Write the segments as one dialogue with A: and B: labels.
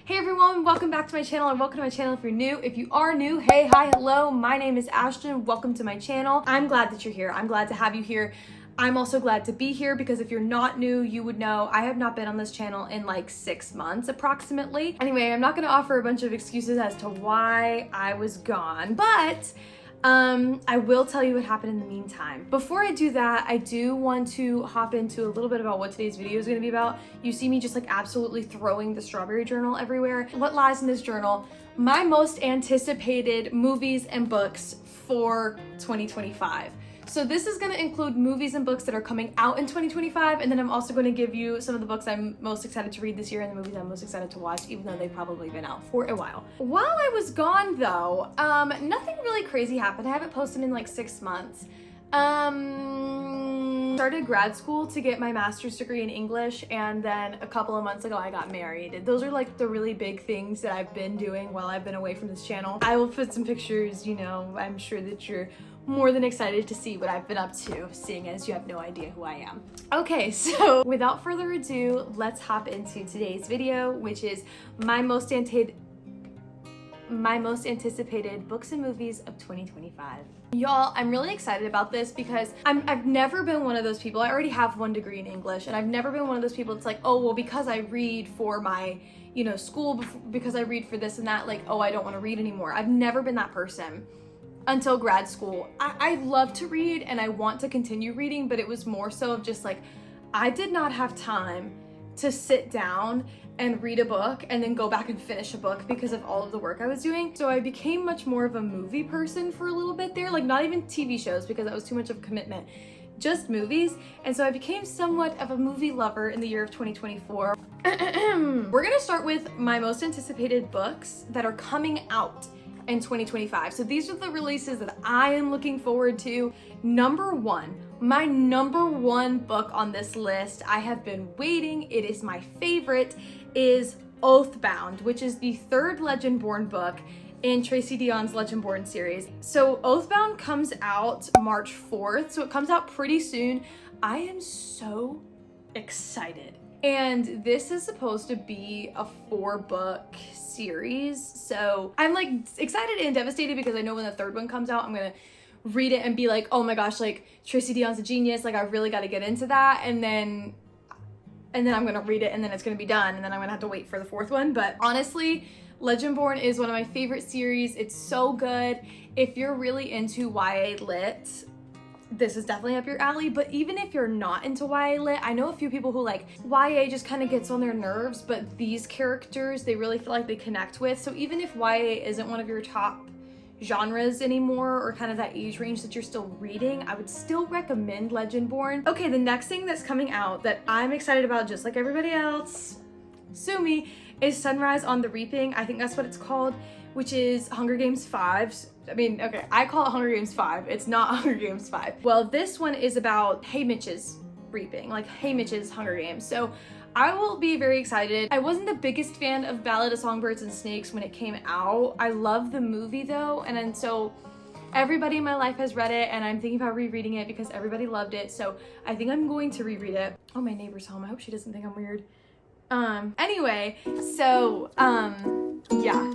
A: Hey everyone, welcome back to my channel, and welcome to my channel if you're new. If you are new, hey, hi, hello, my name is Ashton. Welcome to my channel. I'm glad that you're here. I'm glad to have you here. I'm also glad to be here because if you're not new, you would know I have not been on this channel in like 6 months approximately. Anyway, I'm not gonna offer a bunch of excuses as to why I was gone, but I will tell you what happened in the meantime. Before I do that, I do want to hop into a little bit about what today's video is going to be about. You see me just like absolutely throwing the strawberry journal everywhere. What lies in this journal? My most anticipated movies and books for 2025. So this is going to include movies and books that are coming out in 2025, and then I'm also going to give you some of the books I'm most excited to read this year and the movies I'm most excited to watch, even though they've probably been out for a while. While I was gone though, nothing really crazy happened. I haven't posted in like 6 months. Started grad school to get my master's degree in English, and then a couple of months ago I got married. Those are like the really big things that I've been doing while I've been away from this channel. I will put some pictures, you know, I'm sure that you're more than excited to see what I've been up to, seeing as you have no idea who I am. Okay, so without further ado, let's hop into today's video, which is my most anticipated books and movies of 2025. Y'all, I'm really excited about this because I've never been one of those people. I already have 1 degree in English, and I've never been one of those people that's like, oh, well, because I read for my, you know, school, because I read for this and that, like, oh, I don't want to read anymore. I've never been that person until grad school. I love to read and I want to continue reading, but it was more so of just like, I did not have time to sit down and read a book and then go back and finish a book because of all of the work I was doing. So I became much more of a movie person for a little bit there, like not even TV shows because that was too much of a commitment, just movies. And so I became somewhat of a movie lover in the year of 2024. We're gonna start with my most anticipated books that are coming out in 2025. So these are the releases that I am looking forward to. My number one book on this list, I have been waiting, it is my favorite, is Oathbound, which is the 3rd Legendborn book in Tracy Deonn's Legendborn series. So Oathbound comes out March 4th, so it comes out pretty soon. I am so excited. And this is supposed to be a 4-book series. So I'm like excited and devastated because I know when the 3rd one comes out, I'm gonna read it and be like, oh my gosh, like Tracy Deonn's a genius. Like I really got to get into that. And then I'm gonna read it and then it's gonna be done. And then I'm gonna have to wait for the 4th one. But honestly, Legendborn is one of my favorite series. It's so good. If you're really into YA lit, this is definitely up your alley. But even if you're not into YA lit, I know a few people who like YA just kind of gets on their nerves, but these characters they really feel like they connect with. So even if YA isn't one of your top genres anymore, or kind of that age range that you're still reading, I would still recommend Legendborn. Okay, the next thing that's coming out that I'm excited about, just like everybody else, sue me, is Sunrise on the Reaping. I think that's what it's called, which is Hunger Games 5. I mean, okay, I call it Hunger Games 5. It's not Hunger Games 5. Well, this one is about Haymitch's Reaping, like Haymitch's Hunger Games. So I will be very excited. I wasn't the biggest fan of Ballad of Songbirds and Snakes when it came out. I love the movie though, and then so everybody in my life has read it, and I'm thinking about rereading it because everybody loved it. So I think I'm going to reread it. Oh, my neighbor's home. I hope she doesn't think I'm weird. Anyway, so yeah.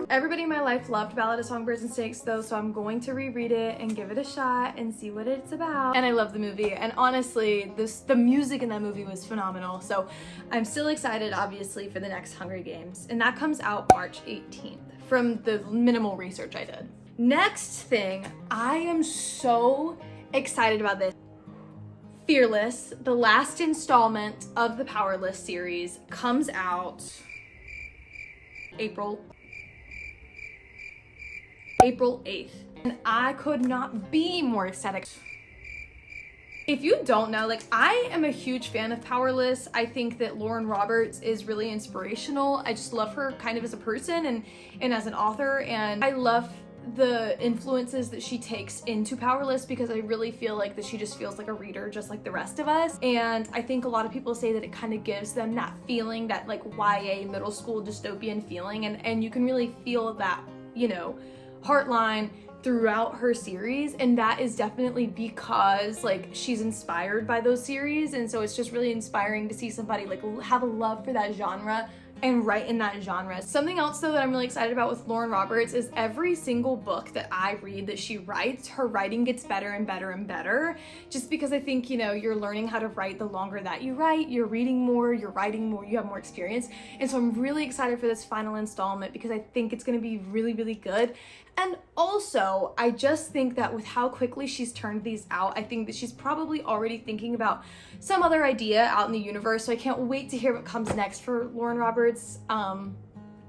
A: Everybody in my life loved Ballad of Songbirds and Snakes though, so I'm going to reread it and give it a shot and see what it's about. And I love the movie, and honestly, the music in that movie was phenomenal. So I'm still excited, obviously, for the next Hunger Games, and that comes out March 18th from the minimal research I did. Next thing, I am so excited about this. Fearless, the last installment of the Powerless series, comes out April 8th, and I could not be more ecstatic. If you don't know, like, I am a huge fan of Powerless. I think that Lauren Roberts is really inspirational. I just love her kind of as a person and as an author, and I love the influences that she takes into Powerless because I really feel like that she just feels like a reader just like the rest of us. And I think a lot of people say that it kind of gives them that feeling, that like YA middle school dystopian feeling, and you can really feel that, you know, heartline throughout her series, and that is definitely because like she's inspired by those series, and so it's just really inspiring to see somebody like have a love for that genre and write in that genre. Something else though that I'm really excited about with Lauren Roberts is every single book that I read that she writes, her writing gets better and better and better. Just because I think, you know, you're learning how to write the longer that you write, you're reading more, you're writing more, you have more experience. And so I'm really excited for this final installment because I think it's gonna be really, really good. And also, I just think that with how quickly she's turned these out, I think that she's probably already thinking about some other idea out in the universe. So I can't wait to hear what comes next for Lauren Roberts.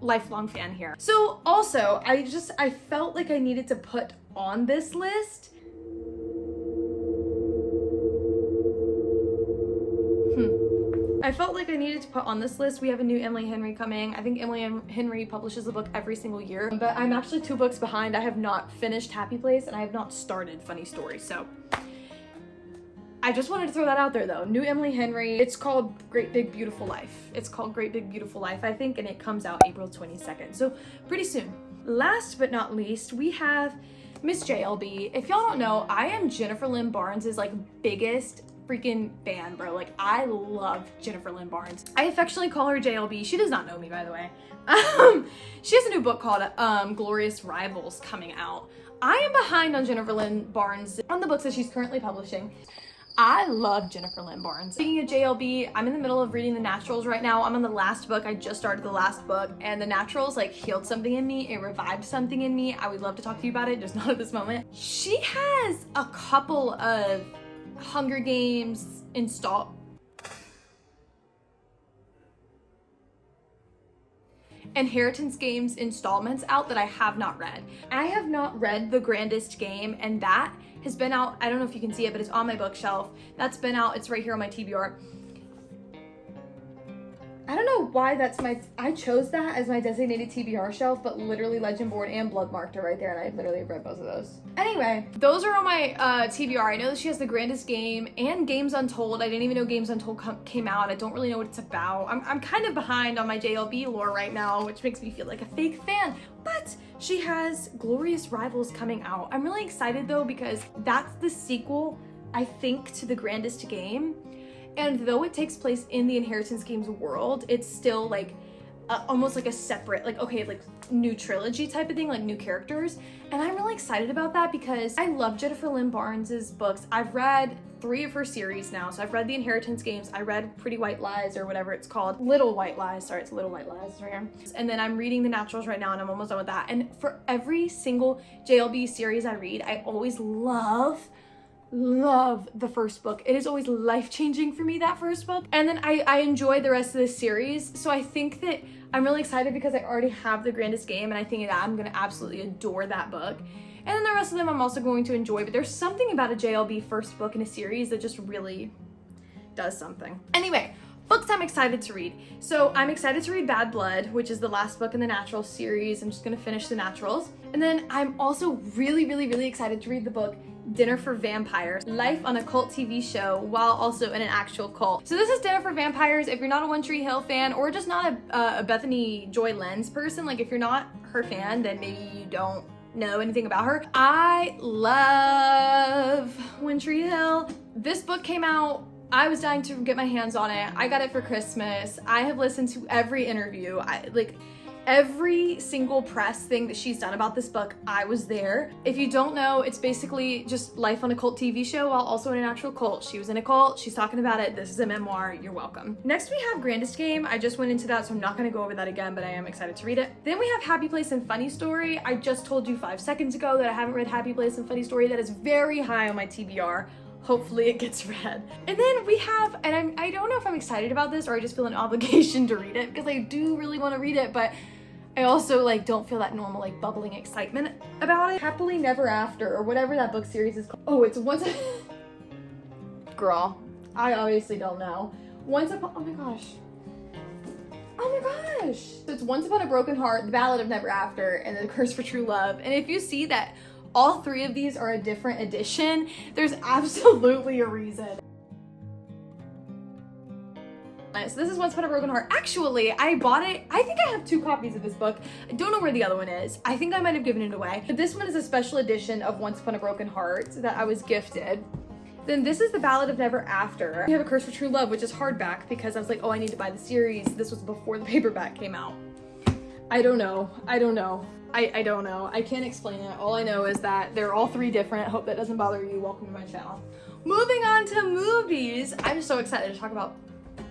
A: Lifelong fan here. So also, I felt like I needed to put on this list I felt like I needed to put on this list. We have a new Emily Henry coming. I think Emily Henry publishes a book every single year, but I'm actually 2 books behind. I have not finished Happy Place and I have not started Funny Story. So I just wanted to throw that out there though. New Emily Henry. It's called Great Big Beautiful Life. It's called Great Big Beautiful Life, I think, and it comes out April 22nd. So pretty soon. Last but not least, we have Miss JLB. If y'all don't know, I am Jennifer Lynn Barnes's like biggest freaking fan, bro. Like, I love Jennifer Lynn Barnes. I affectionately call her JLB. She does not know me, by the way. She has a new book called Glorious Rivals coming out. I am behind on Jennifer Lynn Barnes on the books that she's currently publishing. I love Jennifer Lynn Barnes. Speaking of JLB, I'm in the middle of reading The Naturals right now. I'm on the last book. I just started the last book, and The Naturals like healed something in me. It revived something in me. I would love to talk to you about it, just not at this moment. She has a couple of Hunger Games Inheritance Games installments out that I have not read. I have not read The Grandest Game, and that has been out. I don't know if you can see it, but it's on my bookshelf. That's been out. It's right here on my TBR. I don't know why I chose that as my designated TBR shelf, but literally Legend Board and Bloodmarked are right there, and I literally read both of those. Anyway, those are on my TBR. I know that she has The Grandest Game and Games Untold. I didn't even know Games Untold came out. I don't really know what it's about. I'm kind of behind on my JLB lore right now, which makes me feel like a fake fan, but she has Glorious Rivals coming out. I'm really excited though, because that's the sequel, I think, to The Grandest Game. And though it takes place in the Inheritance Games world, it's still like almost like a separate, like, okay, like new trilogy type of thing, like new characters. And I'm really excited about that because I love Jennifer Lynn Barnes's books. I've read 3 of her series now. So I've read the Inheritance Games. I read Pretty White Lies, or whatever it's called. Little White Lies. Sorry, it's Little White Lies right here. And then I'm reading The Naturals right now, and I'm almost done with that. And for every single JLB series I read, I always love the first book. It is always life-changing for me, that first book. And then I enjoy the rest of this series. So I think that I'm really excited because I already have The Grandest Game, and I think that I'm gonna absolutely adore that book. And then the rest of them I'm also going to enjoy, but there's something about a JLB first book in a series that just really does something. Anyway, books I'm excited to read. So I'm excited to read Bad Blood, which is the last book in the Naturals series. I'm just gonna finish the Naturals. And then I'm also really, really, really excited to read the book Dinner for Vampires, life on a cult TV show while also in an actual cult. So this is Dinner for Vampires. If you're not a One Tree Hill fan, or just not a Bethany Joy Lenz person, like if you're not her fan, then maybe you don't know anything about her. I love One Tree Hill. This book came out, I was dying to get my hands on it. I got it for Christmas. I have listened to every interview. Every single press thing that she's done about this book, I was there. If you don't know, it's basically just life on a cult TV show while also in an actual cult. She was in a cult, she's talking about it, this is a memoir, you're welcome. Next we have Grandest Game. I just went into that, so I'm not gonna go over that again, but I am excited to read it. Then we have Happy Place and Funny Story. I just told you 5 seconds ago that I haven't read Happy Place and Funny Story. That is very high on my TBR. Hopefully it gets read. And then we have, and I don't know if I'm excited about this or I just feel an obligation to read it because I do really want to read it, but I also like don't feel that normal like bubbling excitement about it. Happily Never After, or whatever that book series is called. Oh, it's Once Girl, I obviously don't know. Once Upon, oh my gosh. So it's Once Upon a Broken Heart, The Ballad of Never After, and The Curse for True Love. And if you see that all 3 of these are a different edition, there's absolutely a reason. So this is Once Upon a Broken Heart. Actually, I bought it. I think I have 2 copies of this book. I don't know where the other one is. I think I might have given it away. But this one is a special edition of Once Upon a Broken Heart that I was gifted. Then this is The Ballad of Never After. We have A Curse for True Love, which is hardback because I was like, oh, I need to buy the series. This was before the paperback came out. I don't know. I don't know. I don't know. I can't explain it. All I know is that they're all three different. Hope that doesn't bother you. Welcome to my channel. Moving on to movies. I'm so excited to talk about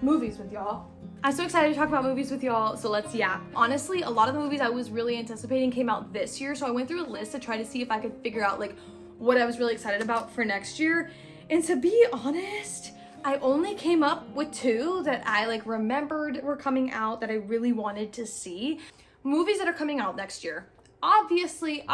A: movies with y'all. I'm so excited to talk about movies with y'all, so let's yap. Honestly, a lot of the movies I was really anticipating came out this year, so I went through a list to try to see if I could figure out like what I was really excited about for next year. And to be honest, I only came up with two that I like remembered were coming out that I really wanted to see. Movies that are coming out next year. Obviously,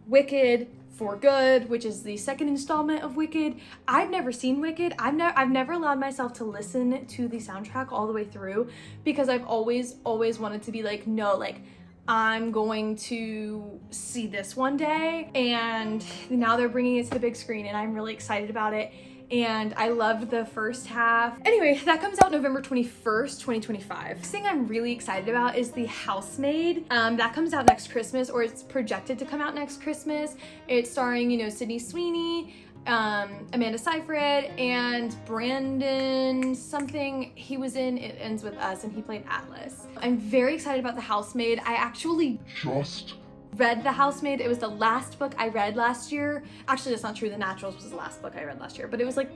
A: Wicked for Good, which is the second installment of Wicked. I've never seen Wicked. I've never allowed myself to listen to the soundtrack all the way through because I've always wanted to be like, no, like I'm going to see this one day. And now they're bringing it to the big screen and I'm really excited about it. And I loved the first half. Anyway, that comes out November 21st, 2025. The thing I'm really excited about is The Housemaid. That comes out next Christmas, or it's projected to come out next Christmas. It's starring, you know, Sydney Sweeney, Amanda Seyfried, and Brandon something. He was in It Ends With Us and he played Atlas. I'm very excited about The Housemaid. I actually just read The Housemaid. It was the last book I read last year. Actually, that's not true. The Naturals was the last book I read last year, but it was like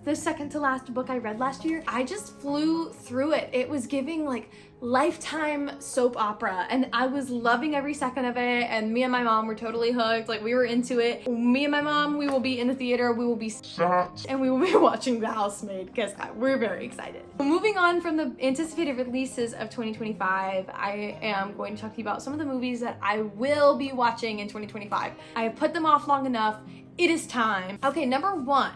A: the second to last book I read last year. I just flew through it. It was giving like Lifetime soap opera and I was loving every second of it, and me and my mom were totally hooked. Like we were into it. Me and my mom, we will be in the theater, we will be sat, and we will be watching The Housemaid because we're very excited. Moving on from the anticipated releases of 2025, I am going to talk to you about some of the movies that I will be watching in 2025. I have put them off long enough. It is time. Okay, number one,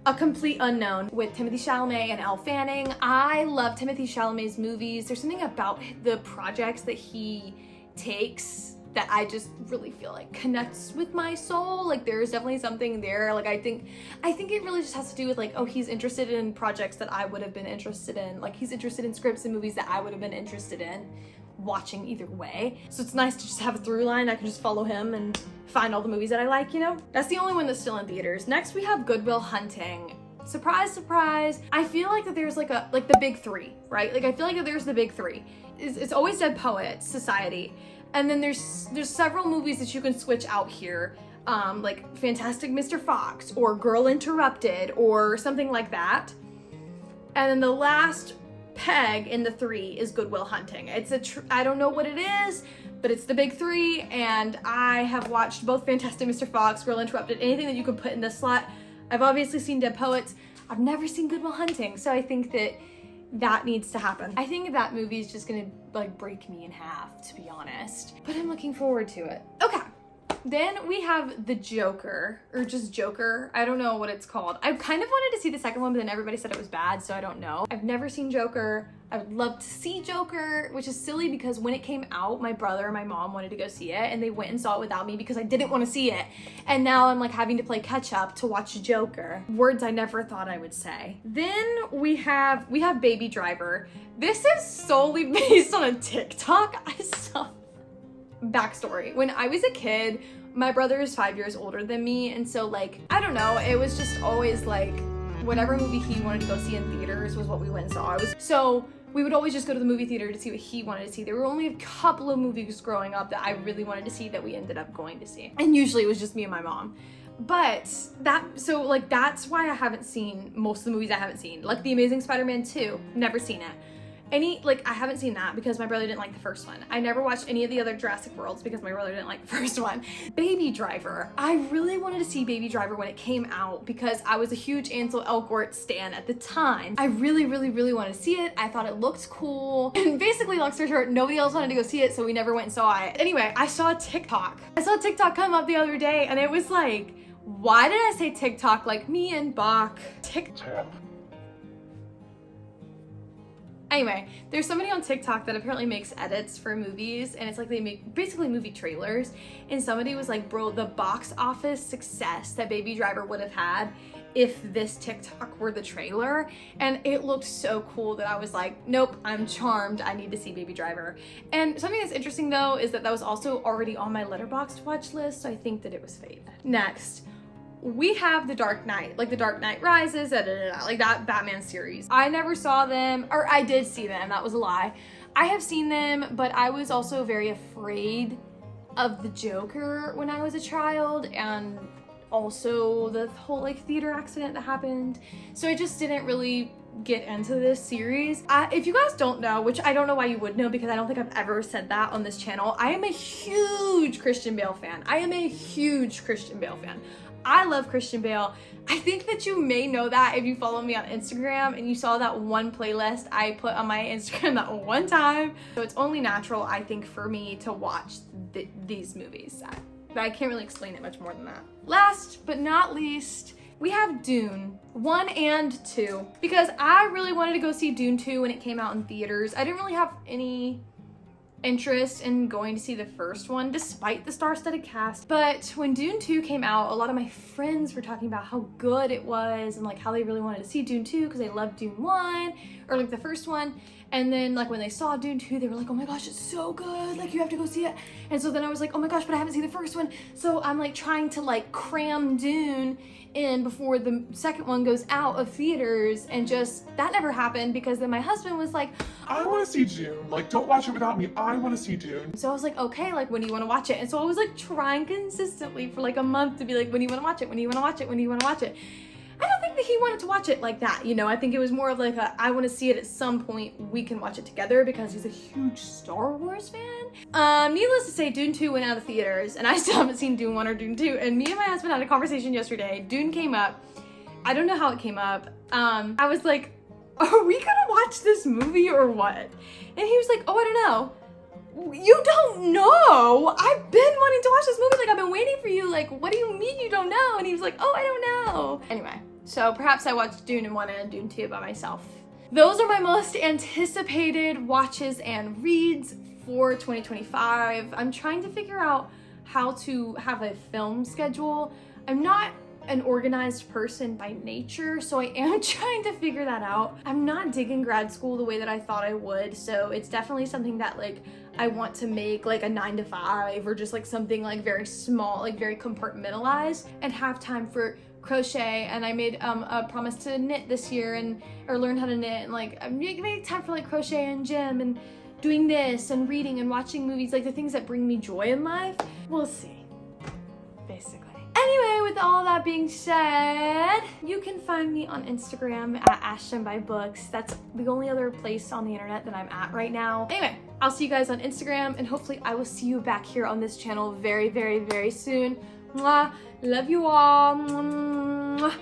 A: A Complete Unknown with Timothée Chalamet and Elle Fanning. I love Timothée Chalamet's movies. There's something about the projects that he takes that I just really feel like connects with my soul. Like there's definitely something there. Like I think it really just has to do with like, oh, he's interested in projects that I would have been interested in. Like he's interested in scripts and movies that I would have been interested in watching either way. So it's nice to just have a through line. I can just follow him and find all the movies that I like, you know? That's the only one that's still in theaters. Next we have Good Will Hunting. Surprise, surprise. I feel like that there's like the big three, right? Like I feel like that there's the big three. It's always Dead Poets Society. And then there's several movies that you can switch out here. Like Fantastic Mr. Fox or Girl Interrupted or something like that. And then the last peg in the three is Good Will Hunting. It's I don't know what it is, but it's the big three, and I have watched both Fantastic Mr. Fox, Girl Interrupted, anything that you could put in this slot. I've obviously seen Dead Poets. I've never seen Good Will Hunting, so I think that needs to happen. I think that movie is just gonna like break me in half, to be honest, but I'm looking forward to it. Okay. Then we have The Joker, or just Joker. I don't know what it's called. I kind of wanted to see the second one, but then everybody said it was bad, so I don't know. I've never seen Joker. I would love to see Joker, which is silly because when it came out, my brother and my mom wanted to go see it, and they went and saw it without me because I didn't want to see it. And now I'm like having to play catch up to watch Joker. Words I never thought I would say. Then we have Baby Driver. This is solely based on a TikTok I saw. Backstory. When I was a kid, my brother is 5 years older than me, and so like, I don't know, it was just always like, whatever movie he wanted to go see in theaters was what we went and saw. So we would always just go to the movie theater to see what he wanted to see. There were only a couple of movies growing up that I really wanted to see that we ended up going to see. And usually it was just me and my mom. But that's why I haven't seen most of the movies I haven't seen. Like The Amazing Spider-Man 2, never seen it. I haven't seen that because my brother didn't like the first one. I never watched any of the other Jurassic Worlds because my brother didn't like the first one. Baby Driver. I really wanted to see Baby Driver when it came out because I was a huge Ansel Elgort stan at the time. I really wanted to see it. I thought it looked cool. And basically, long story short, nobody else wanted to go see it, so we never went and saw it. Anyway, I saw TikTok. I saw TikTok come up the other day, and it was like, why did I say TikTok? Like me and Bach. TikTok. Anyway, there's somebody on TikTok that apparently makes edits for movies, and it's like they make basically movie trailers, and somebody was like, bro, the box office success that Baby Driver would have had if this TikTok were the trailer, and it looked so cool that I was like, nope, I'm charmed, I need to see Baby Driver. And something that's interesting though is that was also already on my Letterboxd watch list, so I think that it was fate. Next, we have The Dark Knight, like The Dark Knight Rises, like that Batman series. I never saw them, or I did see them, that was a lie. I have seen them, but I was also very afraid of the Joker when I was a child, and also the whole like theater accident that happened. So I just didn't really get into this series. If you guys don't know, which I don't know why you would know because I don't think I've ever said that on this channel, I am a huge Christian Bale fan. I am a huge Christian Bale fan. I love Christian Bale. I think that you may know that if you follow me on Instagram and you saw that one playlist I put on my Instagram that one time. So it's only natural, I think, for me to watch these movies. I can't really explain it much more than that. Last but not least, we have Dune 1 and 2, because I really wanted to go see Dune 2 when it came out in theaters. I didn't really have any interest in going to see the first one despite the star-studded cast, but when Dune 2 came out, a lot of my friends were talking about how good it was and like how they really wanted to see Dune 2 because they loved Dune 1 or like the first one, and then like when they saw Dune 2 they were like, oh my gosh, it's so good, like you have to go see it. And so then I was like, oh my gosh, but I haven't seen the first one, so I'm like trying to like cram Dune in before the second one goes out of theaters, and just that never happened because then my husband was like,
B: I want to see Dune, like don't watch it without me, I want to see Dune.
A: So I was like, okay, like when do you want to watch it? And so I was like trying consistently for like a month to be like, when do you want to watch it? When do you want to watch it? When do you want to watch it? I don't think that he wanted to watch it like that, you know? I think it was more of like a, I want to see it at some point, we can watch it together, because he's a huge Star Wars fan. Needless to say, Dune 2 went out of theaters, and I still haven't seen Dune 1 or Dune 2, and me and my husband had a conversation yesterday. Dune came up. I don't know how it came up. I was like, are we gonna watch this movie or what? And he was like, oh, I don't know. You don't know? I've been wanting to watch this movie, like I've been waiting for you, like what do you mean you don't know? And he was like, oh, I don't know. Anyway, so perhaps I watched Dune 1 and Dune 2 by myself. Those are my most anticipated watches and reads for 2025. I'm trying to figure out how to have a film schedule. I'm not an organized person by nature, so I am trying to figure that out. I'm not digging grad school the way that I thought I would, so it's definitely something that like I want to make like a 9 to 5 or just like something like very small, like very compartmentalized, and have time for crochet. And I made a promise to knit this year or learn how to knit, and like I'm making time for like crochet and gym and doing this and reading and watching movies, like the things that bring me joy in life. We'll see, basically. Anyway, with all that being said, you can find me on Instagram at AshtonByBooks. That's the only other place on the internet that I'm at right now. Anyway, I'll see you guys on Instagram, and hopefully I will see you back here on this channel very, very, very soon. Mwah. Love you all. Mwah.